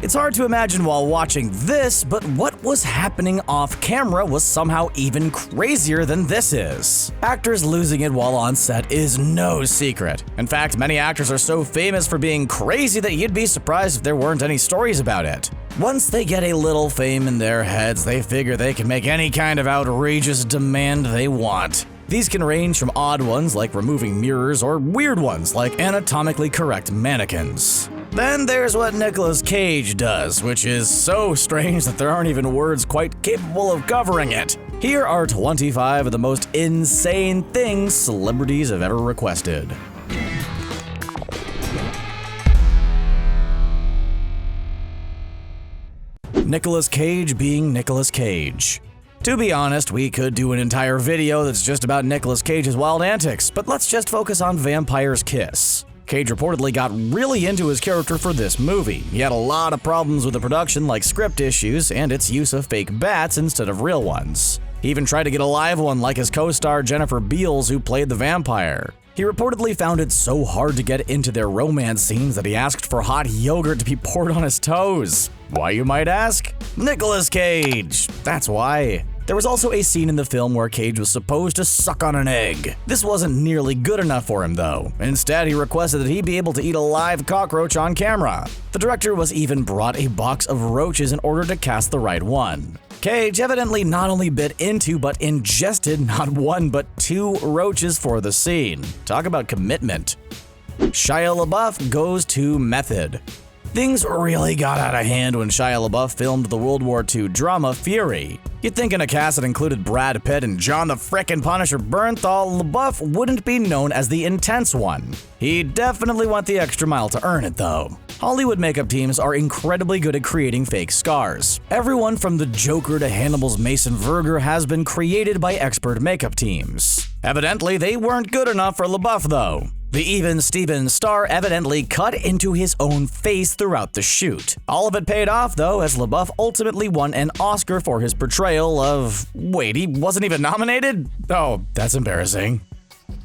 It's hard to imagine while watching this, but what was happening off camera was somehow even crazier than this is. Actors losing it while on set is no secret. In fact, many actors are so famous for being crazy that you'd be surprised if there weren't any stories about it. Once they get a little fame in their heads, they figure they can make any kind of outrageous demand they want. These can range from odd ones like removing mirrors or weird ones like anatomically correct mannequins. Then there's what Nicolas Cage does, which is so strange that there aren't even words quite capable of covering it. Here are 25 of the most insane things celebrities have ever requested. Nicolas Cage being Nicolas Cage. To be honest, we could do an entire video that's just about Nicolas Cage's wild antics, but let's just focus on Vampire's Kiss. Cage reportedly got really into his character for this movie. He had a lot of problems with the production, like script issues and its use of fake bats instead of real ones. He even tried to get a live one like his co-star Jennifer Beals, who played the vampire. He reportedly found it so hard to get into their romance scenes that he asked for hot yogurt to be poured on his toes. Why, you might ask? Nicolas Cage! That's why. There was also a scene in the film where Cage was supposed to suck on an egg. This wasn't nearly good enough for him though. Instead, he requested that he be able to eat a live cockroach on camera. The director was even brought a box of roaches in order to cast the right one. Cage evidently not only bit into but ingested not one but 2 roaches for the scene. Talk about commitment. Shia LaBeouf goes to method. Things really got out of hand when Shia LaBeouf filmed the World War II drama Fury. You'd think in a cast that included Brad Pitt and John the frickin' Punisher Bernthal, LaBeouf wouldn't be known as the intense one. He definitely went the extra mile to earn it though. Hollywood makeup teams are incredibly good at creating fake scars. Everyone from the Joker to Hannibal's Mason Verger has been created by expert makeup teams. Evidently, they weren't good enough for LaBeouf though. The Even Stevens star evidently cut into his own face throughout the shoot. All of it paid off though, as LaBeouf ultimately won an Oscar for his portrayal of… wait, he wasn't even nominated? Oh, that's embarrassing.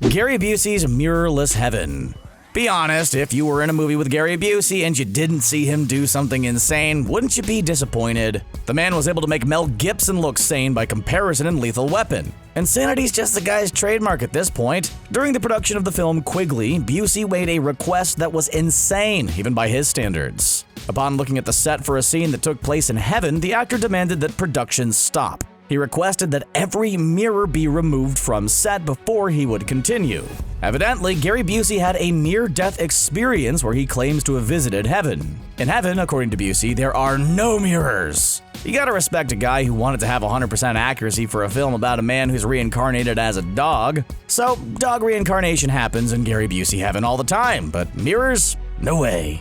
Gary Busey's Mirrorless Heaven. Be honest, if you were in a movie with Gary Busey and you didn't see him do something insane, wouldn't you be disappointed? The man was able to make Mel Gibson look sane by comparison in Lethal Weapon. Insanity's just the guy's trademark at this point. During the production of the film Quigley, Busey made a request that was insane, even by his standards. Upon looking at the set for a scene that took place in heaven, the actor demanded that production stop. He requested that every mirror be removed from set before he would continue. Evidently, Gary Busey had a near-death experience where he claims to have visited heaven. In heaven, according to Busey, there are no mirrors. You gotta respect a guy who wanted to have 100% accuracy for a film about a man who's reincarnated as a dog. So, dog reincarnation happens in Gary Busey heaven all the time, but mirrors? No way.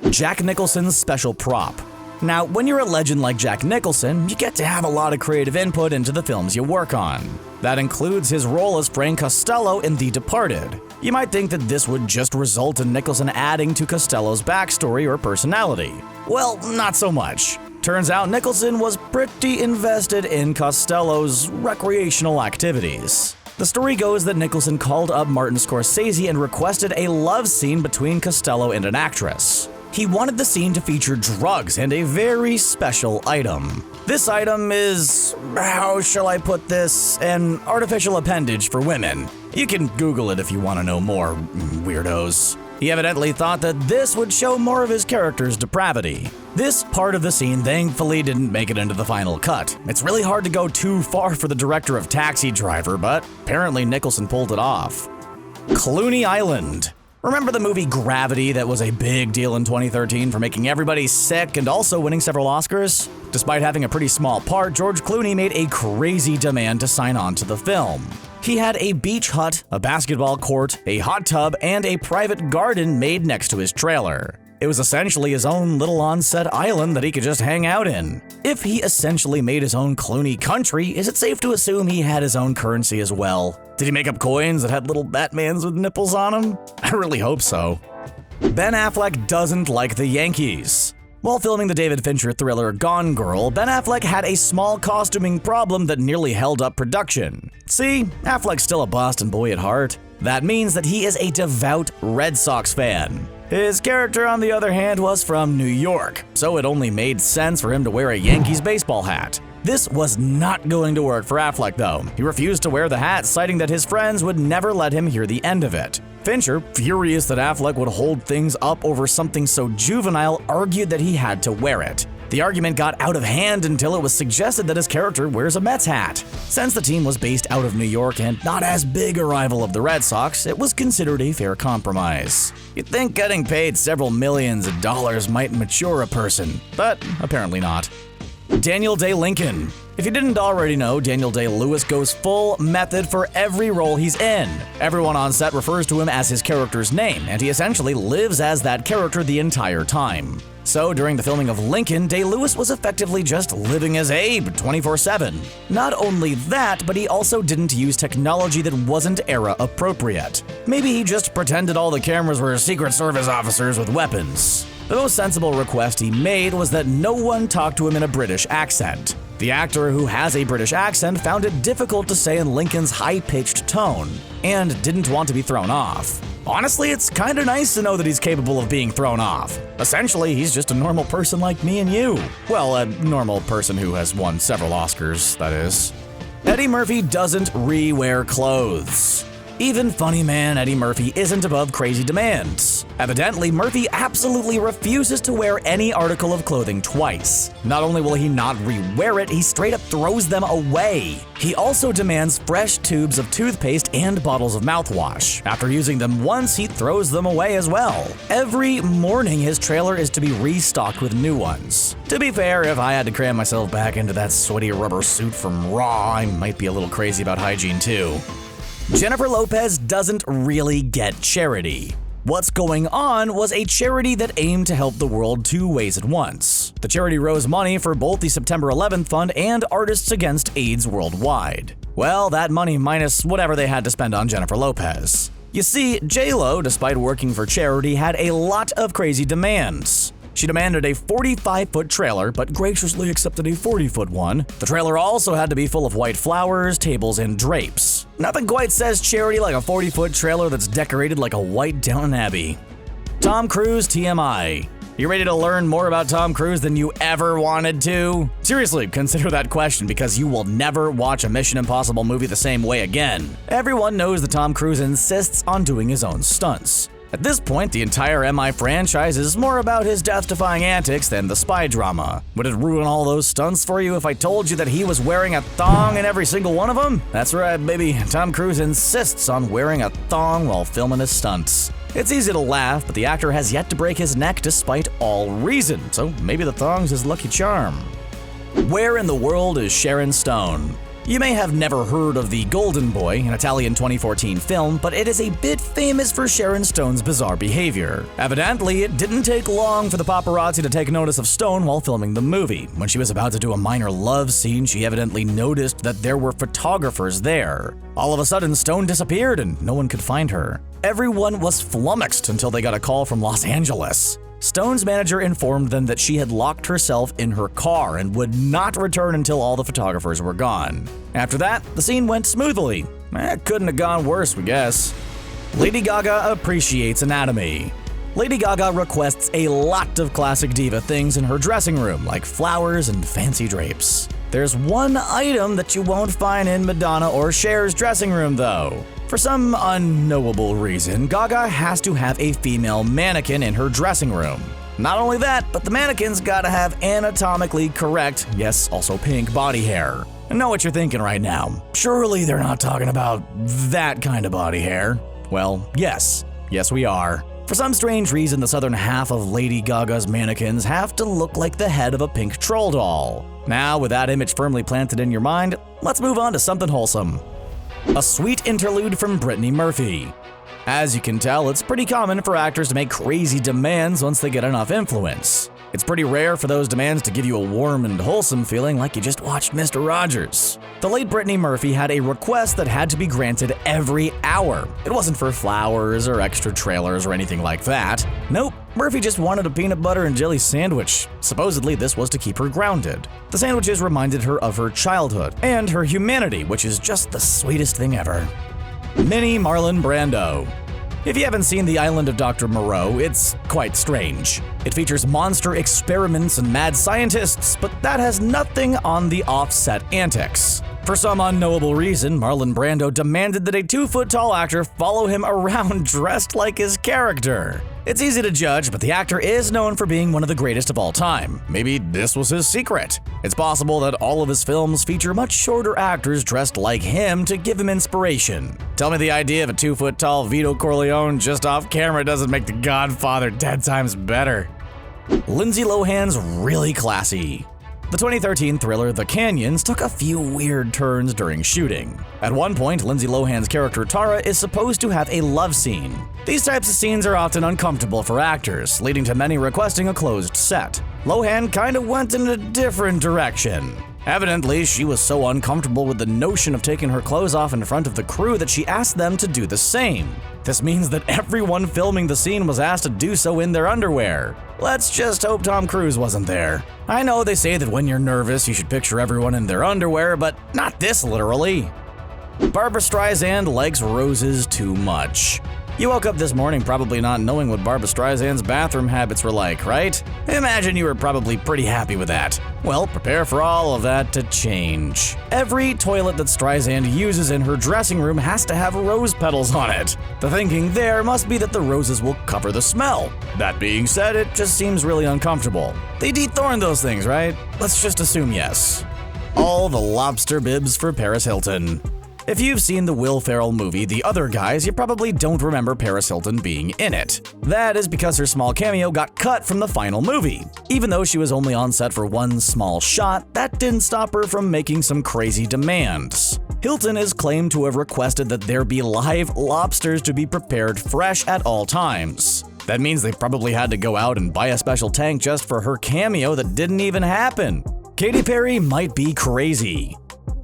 Jack Nicholson's special prop. Now, when you're a legend like Jack Nicholson, you get to have a lot of creative input into the films you work on. That includes his role as Frank Costello in The Departed. You might think that this would just result in Nicholson adding to Costello's backstory or personality. Well, not so much. Turns out Nicholson was pretty invested in Costello's recreational activities. The story goes that Nicholson called up Martin Scorsese and requested a love scene between Costello and an actress. He wanted the scene to feature drugs and a very special item. This item is, how shall I put this, an artificial appendage for women. You can Google it if you want to know more, weirdos. He evidently thought that this would show more of his character's depravity. This part of the scene thankfully didn't make it into the final cut. It's really hard to go too far for the director of Taxi Driver, but apparently Nicholson pulled it off. Clooney Island. Remember the movie Gravity that was a big deal in 2013 for making everybody sick and also winning several Oscars? Despite having a pretty small part, George Clooney made a crazy demand to sign on to the film. He had a beach hut, a basketball court, a hot tub, and a private garden made next to his trailer. It was essentially his own little on-set island that he could just hang out in. If he essentially made his own Clooney country, is it safe to assume he had his own currency as well? Did he make up coins that had little Batmans with nipples on them? I really hope so. Ben Affleck doesn't like the Yankees. While filming the David Fincher thriller Gone Girl, Ben Affleck had a small costuming problem that nearly held up production. See, Affleck's still a Boston boy at heart. That means that he is a devout Red Sox fan. His character, on the other hand, was from New York, so it only made sense for him to wear a Yankees baseball hat. This was not going to work for Affleck, though. He refused to wear the hat, citing that his friends would never let him hear the end of it. Fincher, furious that Affleck would hold things up over something so juvenile, argued that he had to wear it. The argument got out of hand until it was suggested that his character wears a Mets hat. Since the team was based out of New York and not as big a rival of the Red Sox, it was considered a fair compromise. You'd think getting paid several millions of dollars might mature a person, but apparently not. Daniel Day Lincoln. If you didn't already know, Daniel Day-Lewis goes full method for every role he's in. Everyone on set refers to him as his character's name, and he essentially lives as that character the entire time. So during the filming of Lincoln, Day-Lewis was effectively just living as Abe 24/7. Not only that, but he also didn't use technology that wasn't era appropriate. Maybe he just pretended all the cameras were Secret Service officers with weapons. The most sensible request he made was that no one talk to him in a British accent. The actor, who has a British accent, found it difficult to say in Lincoln's high-pitched tone, and didn't want to be thrown off. Honestly, it's kinda nice to know that he's capable of being thrown off. Essentially, he's just a normal person like me and you. Well, a normal person who has won several Oscars, that is. Eddie Murphy doesn't re-wear clothes. Even funny man Eddie Murphy isn't above crazy demands. Evidently, Murphy absolutely refuses to wear any article of clothing twice. Not only will he not re-wear it, he straight up throws them away. He also demands fresh tubes of toothpaste and bottles of mouthwash. After using them once, he throws them away as well. Every morning, his trailer is to be restocked with new ones. To be fair, if I had to cram myself back into that sweaty rubber suit from Raw, I might be a little crazy about hygiene too. Jennifer Lopez doesn't really get charity. What's going on was a charity that aimed to help the world two ways at once. The charity rose money for both the September 11th Fund and Artists Against AIDS Worldwide. Well, that money minus whatever they had to spend on Jennifer Lopez. You see, J-Lo, despite working for charity, had a lot of crazy demands. She demanded a 45-foot trailer, but graciously accepted a 40-foot one. The trailer also had to be full of white flowers, tables, and drapes. Nothing quite says charity like a 40-foot trailer that's decorated like a white Downton Abbey. Tom Cruise TMI. You ready to learn more about Tom Cruise than you ever wanted to? Seriously, consider that question because you will never watch a Mission Impossible movie the same way again. Everyone knows that Tom Cruise insists on doing his own stunts. At this point, the entire MI franchise is more about his death-defying antics than the spy drama. Would it ruin all those stunts for you if I told you that he was wearing a thong in every single one of them? That's right, baby. Tom Cruise insists on wearing a thong while filming his stunts. It's easy to laugh, but the actor has yet to break his neck despite all reason, so maybe the thong's his lucky charm. Where in the world is Sharon Stone? You may have never heard of The Golden Boy, an Italian 2014 film, but it is a bit famous for Sharon Stone's bizarre behavior. Evidently, it didn't take long for the paparazzi to take notice of Stone while filming the movie. When she was about to do a minor love scene, she evidently noticed that there were photographers there. All of a sudden, Stone disappeared and no one could find her. Everyone was flummoxed until they got a call from Los Angeles. Stone's manager informed them that she had locked herself in her car and would not return until all the photographers were gone. After that, the scene went smoothly. Couldn't have gone worse, we guess. Lady Gaga appreciates anatomy. Lady Gaga requests a lot of classic diva things in her dressing room, like flowers and fancy drapes. There's one item that you won't find in Madonna or Cher's dressing room, though. For some unknowable reason, Gaga has to have a female mannequin in her dressing room. Not only that, but the mannequin's gotta have anatomically correct, yes, also pink body hair. I know what you're thinking right now. Surely they're not talking about that kind of body hair. Well, yes. Yes, we are. For some strange reason, the southern half of Lady Gaga's mannequins have to look like the head of a pink troll doll. Now, with that image firmly planted in your mind, let's move on to something wholesome. A sweet interlude from Brittany Murphy. As you can tell, it's pretty common for actors to make crazy demands once they get enough influence. It's pretty rare for those demands to give you a warm and wholesome feeling like you just watched Mr. Rogers. The late Brittany Murphy had a request that had to be granted every hour. It wasn't for flowers or extra trailers or anything like that. Nope, Murphy just wanted a peanut butter and jelly sandwich. Supposedly, this was to keep her grounded. The sandwiches reminded her of her childhood and her humanity, which is just the sweetest thing ever. Mini Marlon Brando. If you haven't seen The Island of Dr. Moreau, it's quite strange. It features monster experiments and mad scientists, but that has nothing on the offset antics. For some unknowable reason, Marlon Brando demanded that a 2-foot-tall actor follow him around dressed like his character. It's easy to judge, but the actor is known for being one of the greatest of all time. Maybe this was his secret. It's possible that all of his films feature much shorter actors dressed like him to give him inspiration. Tell me the idea of a 2-foot-tall Vito Corleone just off camera doesn't make The Godfather 10 times better. Lindsay Lohan's really classy. The 2013 thriller The Canyons took a few weird turns during shooting. At one point, Lindsay Lohan's character Tara is supposed to have a love scene. These types of scenes are often uncomfortable for actors, leading to many requesting a closed set. Lohan kinda went in a different direction. Evidently, she was so uncomfortable with the notion of taking her clothes off in front of the crew that she asked them to do the same. This means that everyone filming the scene was asked to do so in their underwear. Let's just hope Tom Cruise wasn't there. I know they say that when you're nervous, you should picture everyone in their underwear, but not this literally. Barbra Streisand likes roses too much. You woke up this morning probably not knowing what Barbra Streisand's bathroom habits were like, right? Imagine you were probably pretty happy with that. Well, prepare for all of that to change. Every toilet that Streisand uses in her dressing room has to have rose petals on it. The thinking there must be that the roses will cover the smell. That being said, it just seems really uncomfortable. They dethorn those things, right? Let's just assume yes. All the lobster bibs for Paris Hilton. If you've seen the Will Ferrell movie The Other Guys, you probably don't remember Paris Hilton being in it. That is because her small cameo got cut from the final movie. Even though she was only on set for one small shot, that didn't stop her from making some crazy demands. Hilton is claimed to have requested that there be live lobsters to be prepared fresh at all times. That means they probably had to go out and buy a special tank just for her cameo that didn't even happen. Katy Perry might be crazy.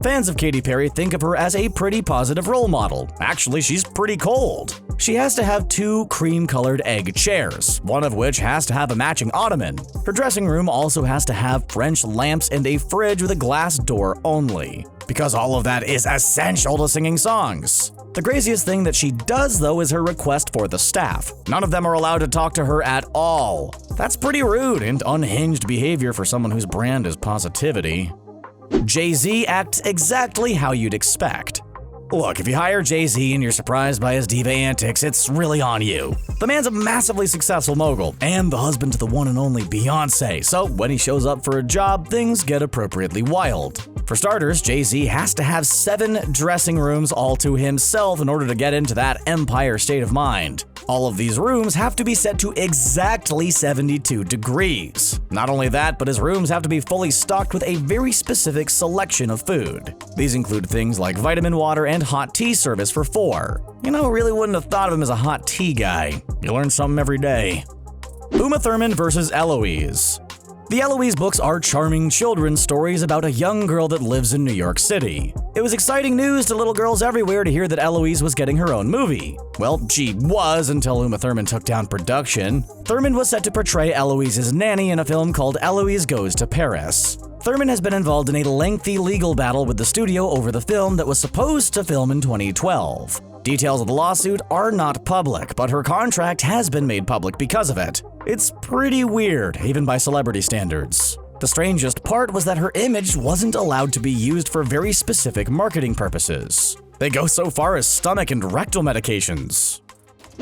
Fans of Katy Perry think of her as a pretty positive role model. Actually, she's pretty cold. She has to have 2 cream-colored egg chairs, one of which has to have a matching ottoman. Her dressing room also has to have French lamps and a fridge with a glass door only, because all of that is essential to singing songs. The craziest thing that she does, though, is her request for the staff. None of them are allowed to talk to her at all. That's pretty rude and unhinged behavior for someone whose brand is positivity. Jay-Z acts exactly how you'd expect. Look, if you hire Jay-Z and you're surprised by his diva antics, it's really on you. The man's a massively successful mogul and the husband to the one and only Beyonce, so when he shows up for a job, things get appropriately wild. For starters, Jay-Z has to have 7 dressing rooms all to himself in order to get into that empire state of mind. All of these rooms have to be set to exactly 72 degrees. Not only that, but his rooms have to be fully stocked with a very specific selection of food. These include things like vitamin water and hot tea service for 4. You know, really wouldn't have thought of him as a hot tea guy. You learn something every day. Uma Thurman versus Eloise. The Eloise books are charming children's stories about a young girl that lives in New York City. It was exciting news to little girls everywhere to hear that Eloise was getting her own movie. Well, she was until Uma Thurman took down production. Thurman was set to portray Eloise's nanny in a film called Eloise Goes to Paris. Thurman has been involved in a lengthy legal battle with the studio over the film that was supposed to film in 2012. Details of the lawsuit are not public, but her contract has been made public because of it. It's pretty weird, even by celebrity standards. The strangest part was that her image wasn't allowed to be used for very specific marketing purposes. They go so far as stomach and rectal medications.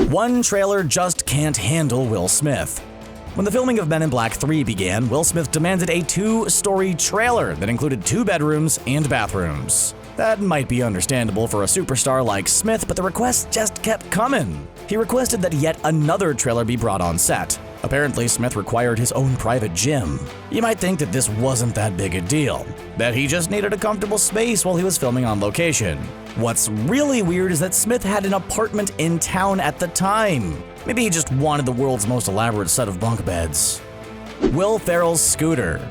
One trailer just can't handle Will Smith. When the filming of Men in Black 3 began, Will Smith demanded a 2-story trailer that included 2 bedrooms and bathrooms. That might be understandable for a superstar like Smith, but the requests just kept coming. He requested that yet another trailer be brought on set. Apparently, Smith required his own private gym. You might think that this wasn't that big a deal, that he just needed a comfortable space while he was filming on location. What's really weird is that Smith had an apartment in town at the time. Maybe he just wanted the world's most elaborate set of bunk beds. Will Ferrell's scooter.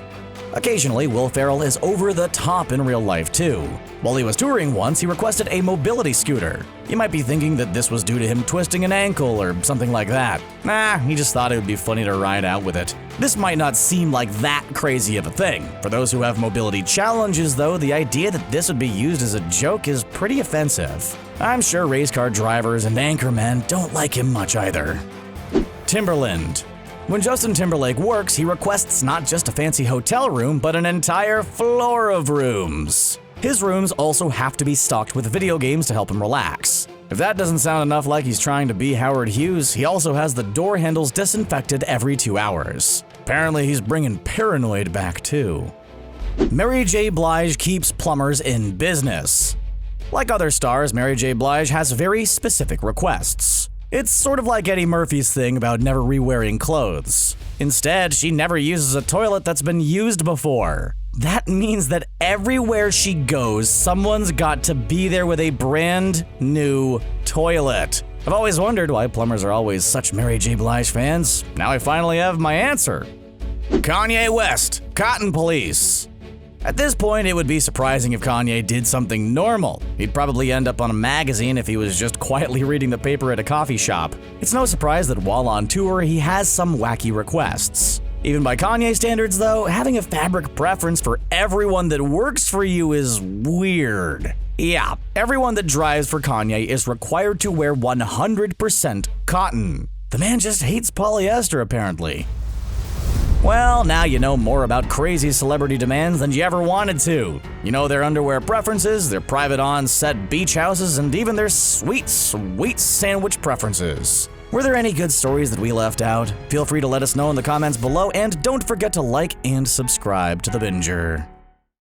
Occasionally, Will Ferrell is over the top in real life too. While he was touring once, he requested a mobility scooter. You might be thinking that this was due to him twisting an ankle or something like that. Nah, he just thought it would be funny to ride out with it. This might not seem like that crazy of a thing. For those who have mobility challenges though, the idea that this would be used as a joke is pretty offensive. I'm sure race car drivers and anchormen don't like him much either. Timberland. When Justin Timberlake works, he requests not just a fancy hotel room, but an entire floor of rooms. His rooms also have to be stocked with video games to help him relax. If that doesn't sound enough like he's trying to be Howard Hughes, he also has the door handles disinfected every 2 hours. Apparently he's bringing Paranoid back too. Mary J. Blige keeps plumbers in business. Like other stars, Mary J. Blige has very specific requests. It's sort of like Eddie Murphy's thing about never re-wearing clothes. Instead, she never uses a toilet that's been used before. That means that everywhere she goes, someone's got to be there with a brand new toilet. I've always wondered why plumbers are always such Mary J. Blige fans. Now I finally have my answer. Kanye West, Cotton Police. At this point, it would be surprising if Kanye did something normal. He'd probably end up on a magazine if he was just quietly reading the paper at a coffee shop. It's no surprise that while on tour, he has some wacky requests. Even by Kanye standards, though, having a fabric preference for everyone that works for you is weird. Yeah, everyone that drives for Kanye is required to wear 100% cotton. The man just hates polyester, apparently. Well, now you know more about crazy celebrity demands than you ever wanted to. You know their underwear preferences, their private on-set beach houses, and even their sweet sandwich preferences. Were there any good stories that we left out? Feel free to let us know in the comments below, and don't forget to like and subscribe to The Binger.